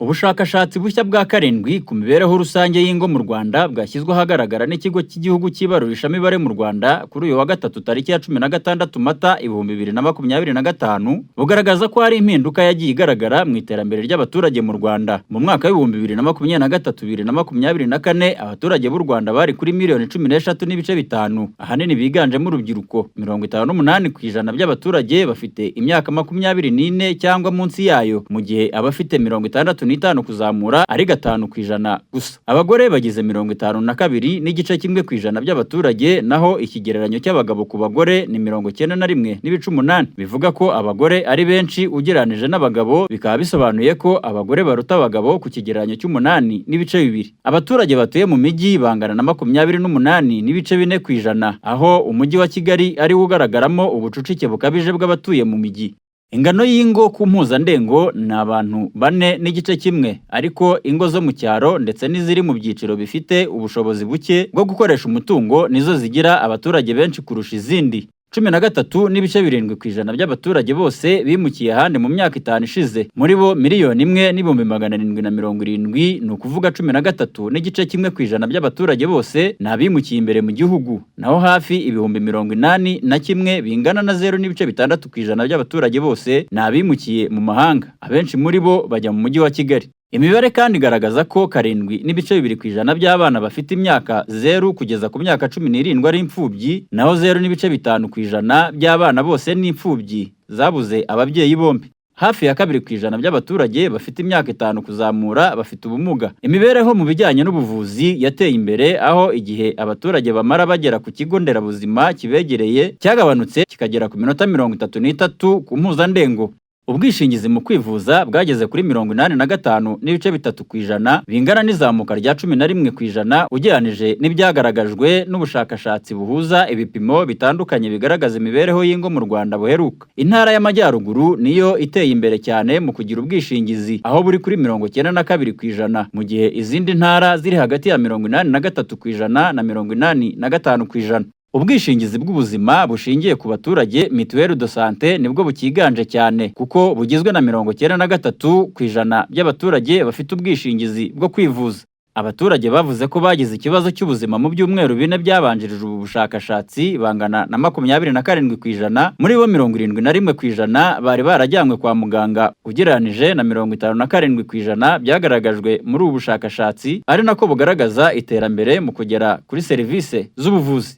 Ubushakashatsi bushya bwa karindwi ku mibereho rusange y'ingo mu Rwanda bwashyizwe ahagaragara n'ikigo cy'igihugu cy'ibarurishamibare mu Rwanda kuri uyu wa gatatu tariki ya 16 Mata 2025 bugaragaza ko hari impinduka yagiye igaragara mu iterambere ry'abaturage mu Rwanda. Mu mwaka wa 2023-2024 abaturage b'u Rwanda bari kuri miliyoni 13.5, ahanini biganjemo urubyiruko. 58% by'abaturage bafite imyaka 24 cyangwa munsi yayo, mu gihe abafite 65 kuzamura ari 5% gusa. Abagore bagize 52.1% by'abaturage, naho ikigereranyo cy'abagabo ku bagore ni 91.8. Bivuga ko abagore ari benshi ugereranije n'abagabo, bikaba bisobanuye ko abagore baruta abagabo ku kigereranyo cy'8.2. Abaturage batuye mu mijyi bangana na 28.4%, aho umujyi wa Kigali ari ugaragaramo ubucucike bukabije bw'abatuye mu mijyi. Ingano y'ingo ku mpuzandengo ni abantu 4.1, ariko ingo zo mu cyaro ndetse n'iziri mu byiciro bifite ubushobozi buke bwo gukoresha umutungo nizo zigira abaturage benshi kurusha izindi. 13.7% by'abaturage bose bimukiye ahandi mu myaka 5 ishize. Muri bo 1,770,070, ni ukuvuga 13.1% by'abaturage bose nabimukiye imbere mu gihugu, naho hafi 81,000 bingana na 0.6% by'abaturage bose nabimukiye mu mahanga. Abenshi muri bo bajya mu mujyi wa Kigali. Imibare kandi igaragaza ko 7.2% by'abana bafite imyaka 0 kugeza ku myaka 17 ari imfubyi, naho 0.5% by'abana bose ni imfubyi zabuze ababyeyi bombi. Hafi ya 2% by'abaturage bafite imyaka 5 kuzamura bafite ubumuga. Imibereho mu bijyanye n'ubuvuzi yateye imbere, aho igihe abaturage bamara bagera ku kigo nderabuzima kibegereye cyagabanutse kikagera ku minota 33 ku mpuzandengo. Ubwishingizi mu kwivuza bwageze kuri 85.3%, bingana n'izamuka rya 11% ugereranije n'ibyagaragajwe n'ubushakashatsi buhuza ibipimo bitandukanye bigaragaza imibereho y'ingo mu Rwanda buheruka. Intara y'Amajyaruguru niyo iteye imbere cyane mu kugira ubwishingizi, aho buri kuri 92%, mu gihe izindi ntara ziri hagati ya 83% na 85%. Ubwishingizi bw'ubuzima bushingiye ku baturage Mutuelle de Santé nibwo bukiganje cyane, kuko bugizwe na 93% by'abaturage bafite ubwishingizi bwo kwivuza. Abaturage bavuze ko bagize ikibazo cy'ubuzima mu byumweru 4 byabanjirije ubu bushakashatsi bangana na 27%, muri bo 71% bari barajyanywe kwa muganga, ugereranije na 57% byagaragajwe muri ubu bushakashatsi, ari nako bugaragaza iterambere mu kugera kuri serivisi z'ubuvuzi.